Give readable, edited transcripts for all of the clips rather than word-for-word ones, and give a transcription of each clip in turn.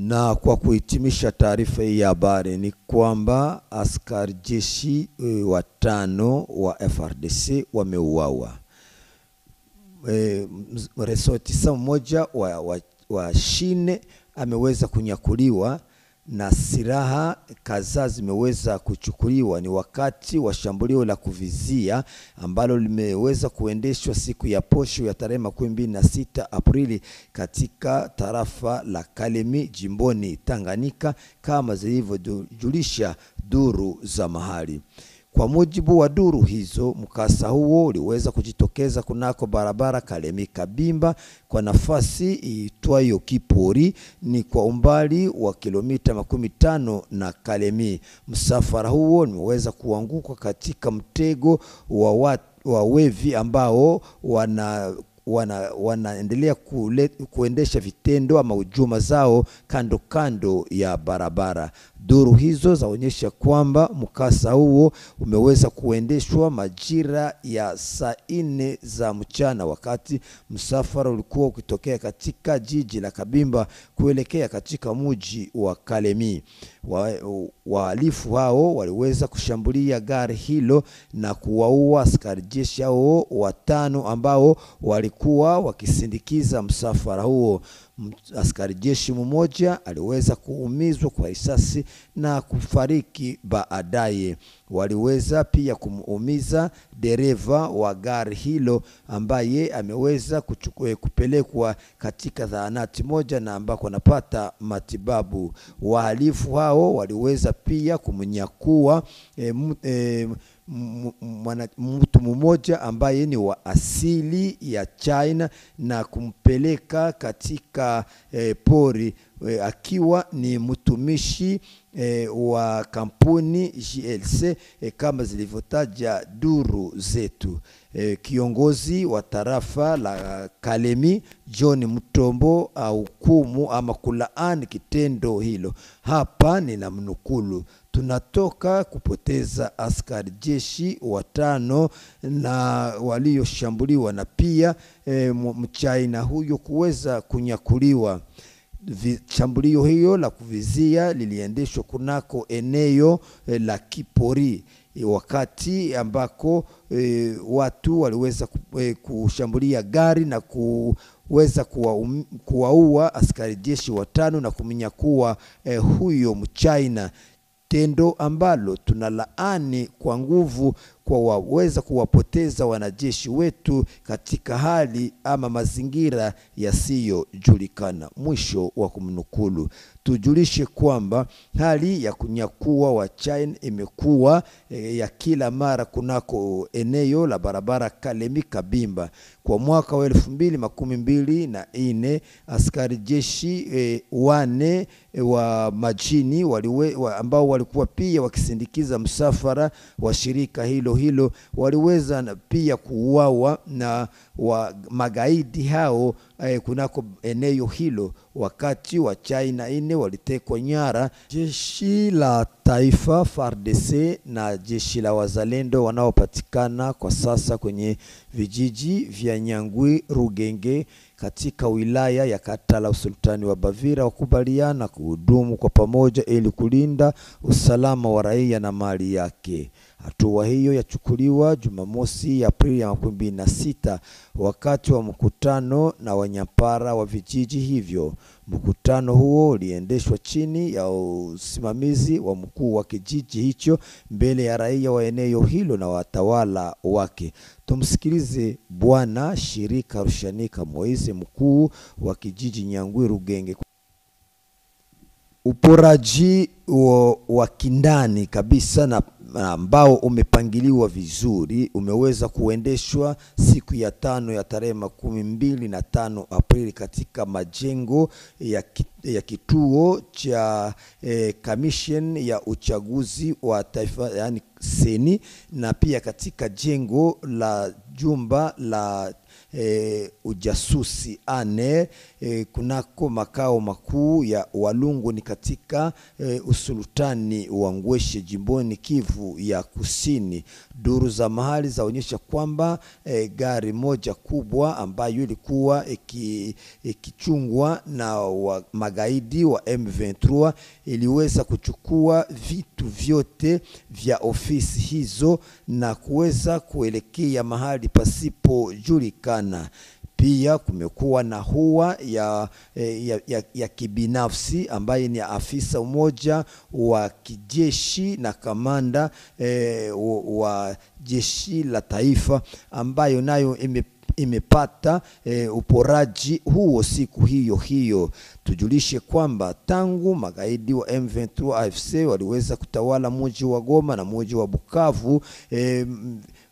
Na kwa kuhitimisha taarifa hii ya habari ni kwamba askari jeshi watano wa FRDC wameuawa. Resoti mmoja wa Shine ameweza kunyakuliwa na silaha kadhaa zimeweza kuchukuliwa. Ni wakati wa shambulio la kuvizia ambalo limeweza kuendeshwa siku ya posho ya tarehe 26 Aprili katika tarafa la Kalemi jimboni Tanganyika, kama zilivyojulisha duru za mahali. Kwa mujibu wa duru hizo, mkasa huo uliweza kujitokeza kunako barabara Kalemi Kabimba kwa nafasi iitwayo Kipori, ni kwa umbali wa kilomita 15 na Kalemi. Msafara huo umeweza kuanguka katika mtego wa wevi ambao wanaendelea kuendesha vitendo ama hujuma zao kando ya barabara. Duru hizo zaonyesha kwamba mkasa huo umeweza kuendeshwa majira ya saa 4 za mchana, wakati msafara ulikuwa ukitokea katika jiji la Kabimba kuelekea katika mji wa Kalemi. Wahalifu hao waliweza kushambulia gari hilo na kuwaua askari jeshi hao watano ambao walikuwa wakisindikiza msafara huo. Askari jeshi mmoja aliweza kuumizwa kwa risasi na kufariki baadaye. Waliweza pia kumuumiza dereva wa gari hilo ambaye ameweza kupelekwa katika zahanati moja na ambako anapata matibabu. Wahalifu hao waliweza pia kumnyakua mtu mmoja ambaye ni wa asili ya China na kumpeleka katika pori akiwa ni mtumishi wa kampuni GLC kama zilivyotaja duru zetu. Kiongozi wa tarafa la Kalemi John Mutombo hukumu ama kulaani kitendo hilo. Hapa ninamnukulu: tunatoka kupoteza askari jeshi watano na walioshambuliwa na pia mchaina huyo kuweza kunyakuliwa. Shambulio hiyo la kuvizia liliendeshwa kunako eneo la Kipori, wakati ambako watu waliweza kushambulia gari na kuweza kuwaua askari jeshi watano na kumnyakua huyo mchaina, tendo ambalo tunalaani kwa nguvu kwa waweza kuwapoteza wanajeshi wetu katika hali ama mazingira yasiyojulikana. Mwisho wa kumnukulu. Tujulishe kwamba hali ya kunyakua wa China imekuwa ya kila mara kunako eneo la barabara Kalemi Kabimba. Kwa mwaka wa 2024 askari jeshi wane wa majini ambao walikuwa pia wakisindikiza msafara wa shirika hilo waliweza pia kuuawa na magaidi hao kunako eneo hilo, wakati wa China 4 walitekwa nyara. Jeshi la taifa FARDC na jeshi la wazalendo wanaopatikana kwa sasa kwenye vijiji vya Nyangwi Rugenge katika wilaya ya Katala usultani wa Bavira wakubaliana kuhudumu kwa pamoja ili kulinda usalama wa raia na mali yake. Hatua hiyo yachukuliwa Jumamosi Aprili 26 wakati wa mkutano na wanyapara wa vijiji hivyo. Mkutano huo uliendeshwa chini ya usimamizi wa mkuu wa kijiji hicho mbele ya raia wa eneo hilo na watawala wake. Tumsikilize Bwana Shirika Rushanika Moize, mkuu wa kijiji Nyangwi Rugenge. Uporaji wa kindani kabisa na ambao umepangiliwa vizuri umeweza kuendeshwa siku ya 5 ya tarehe 25 Aprili katika majengo ya kituo cha commission ya uchaguzi wa taifa, yani seni, na pia katika jengo la jumba la ujasusi ane kunako makao makuu ya Walungu ni katika usultani wa Ngweshe jimboni Kivu ya Kusini. Duru za mahali zaonyesha kwamba gari moja kubwa ambayo ilikuwa ikichungwa na magaidi wa M23 iliweza kuchukua vitu vyote vya ofisi hizo na kuweza kuelekea mahali pasipo julikana. Pia kumekuwa na hua ya kibinafsi ambaye ni afisa mmoja wa kijeshi na kamanda wa jeshi la taifa ambayo nayo imepata uporaji huo siku hiyo. Tujulishe kwamba tangu magaidi wa M23 AFC waliweza kutawala mji wa Goma na mji wa Bukavu,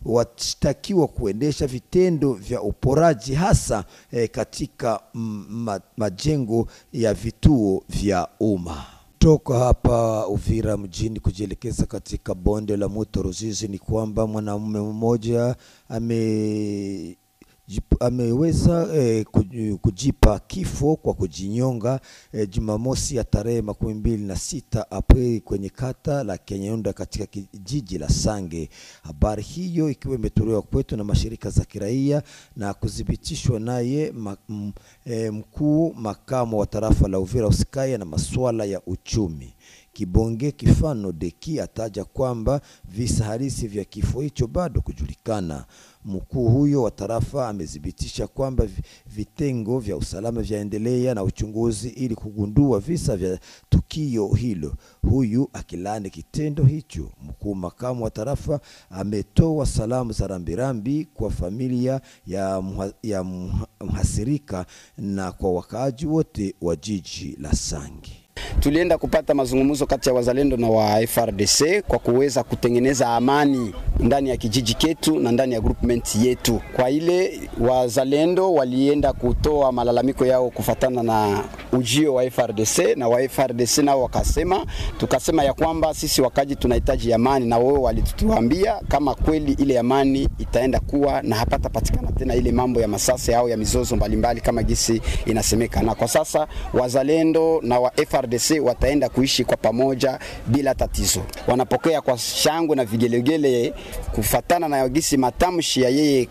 washtakiwa kuendesha vitendo vya uporaji hasa katika majengo ya vituo vya umma. Toka hapa Uvira mjini kujielekeza katika bonde la mto Ruzizi ni kwamba mwanamume mmoja ameweza kujipa kifo kwa kujinyonga Jumamosi ya tarehe 26 Aprili kwenye kata la Kenyonda katika kijiji la Sange. Habari hiyo ikiwa imetolewa kwetu na mashirika za kiraia na kuthibitishwa naye mkuu makamu wa tarafa la Uvira usikaya na masuala ya uchumi. Kibonge Kifano Deki ataja kwamba visa halisi vya kifo hicho bado kujulikana. Mkuu huyo wa tarafa amethibitisha kwamba vitengo vya usalama vyaendelea na uchunguzi ili kugundua visa vya tukio hilo. Huyu akilani kitendo hicho, mkuu makamu wa tarafa ametoa salamu za rambirambi kwa familia ya mhasirika na kwa wakaaji wote wa jiji la Sange. Tulienda kupata mazungumzo kati ya wazalendo na wa FRDC kwa kuweza kutengeneza amani ndani ya kijiji ketu na ndani ya groupment yetu. Kwa ile wazalendo walienda kutoa malalamiko yao kufatana na ujio wa FRDC na wa FRDC nao tukasema ya kwamba sisi wakaji tunahitaji amani, na wao walituambia kama kweli ile amani itaenda kuwa na hapata patikana tena ile mambo ya masasi au ya mizozo mbalimbali kama gisi inasemeka. Na kwa sasa wazalendo na wa FRDC wataenda kuishi kwa pamoja bila tatizo. Wanapokea kwa shangwe na vigelegele kufatana na gisi matamshi ya yeye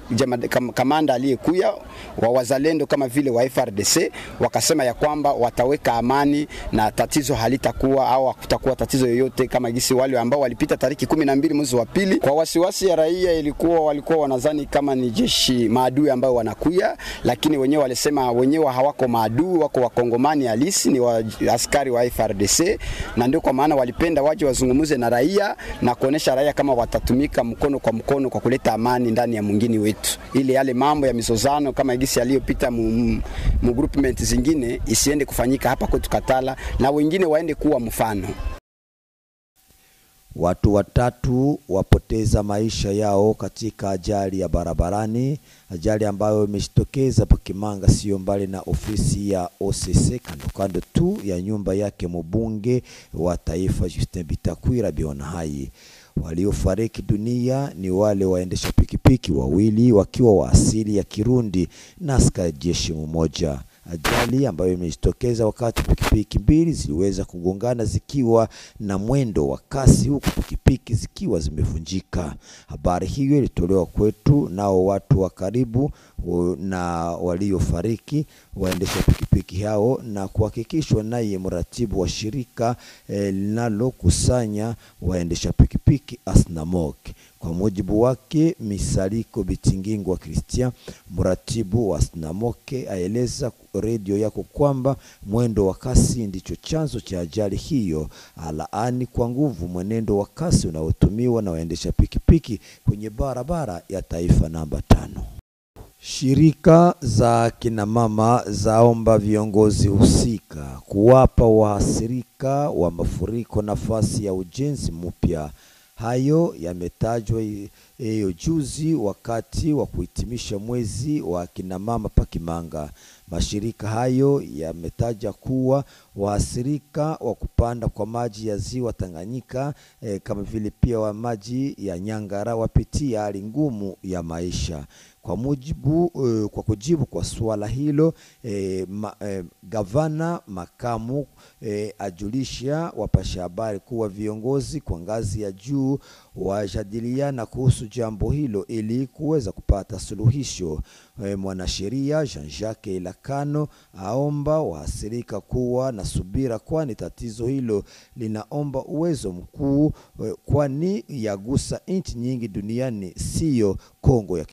kamanda aliyekuya wa wazalendo kama vile wa FRDC, wakasema ya kwamba wataweka amani na tatizo halitakuwa au hakutakuwa tatizo yoyote kama gisi wale ambao walipita tariki 12 mwezi wa pili. Kwa wasiwasi ya raia walikuwa wanadhani kama ni jeshi maadui ambao wanakuya, lakini wenyewe walisema wenyewe hawako maadui, wako wakongomani halisi, ni askari wa FRDC, na ndio kwa maana walipenda waje wazungumuze na raia na kuonesha raia kama watatumika mkono kwa mkono kwa kuleta amani ndani ya mwingine wetu, ili yale mambo ya mizozano kama gisi aliyopita mu groupment zingine isiende kufanyika hapa kwetu Katala, na wengine waende kuwa mfano. Watu watatu wapoteza maisha yao katika ajali ya barabarani, ajali ambayo imejitokeza Pakimanga sio mbali na ofisi ya OCC kando tu ya nyumba yake mbunge wa taifa Justin Bitakwira Bionahai. Waliofariki dunia ni wale waendesha pikipiki wawili wakiwa wa asili ya Kirundi na askari jeshi mmoja. Ajali ambayo imejitokeza wakati pikipiki mbili ziliweza kugongana zikiwa na mwendo wa kasi, huku pikipiki zikiwa zimevunjika. Habari hiyo ilitolewa kwetu nao watu wa karibu na waliofariki waendesha pikipiki hao na kuhakikishwa naye mratibu wa shirika linalokusanya waendesha pikipiki Asnamok. Kwa mujibu wake Misaliko Bitingingwa Christian, mratibu wa Asnamoke, aeleza radio yako kwamba mwendo wa kasi ndicho chanzo cha ajali hiyo. Alaani kwa nguvu mwenendo wa kasi unaotumiwa na waendesha pikipiki kwenye barabara ya taifa namba 5. Shirika za kina mama zaomba viongozi husika kuwapa wahasirika wa mafuriko nafasi ya ujenzi mpya. Hayo yametajwa juzi wakati wa kuhitimisha mwezi wa kina mama Pakimanga. Mashirika hayo yametaja kuwa Waathirika wa kupanda kwa maji ya ziwa Tanganyika kama vile pia wa maji ya Nyangara wapitia hali ngumu ya maisha. Kwa kujibu kwa swala hilo, gavana makamu ajulisha wapasha habari kuwa viongozi kwa ngazi ya juu wajadiliana kuhusu jambo hilo ili kuweza kupata suluhisho. Mwanasheria Jean-Jacques Elakano aomba waathirika kuwa na subira, kwani tatizo hilo linaomba uwezo mkuu, kwani yagusa nchi nyingi duniani, sio Kongo ya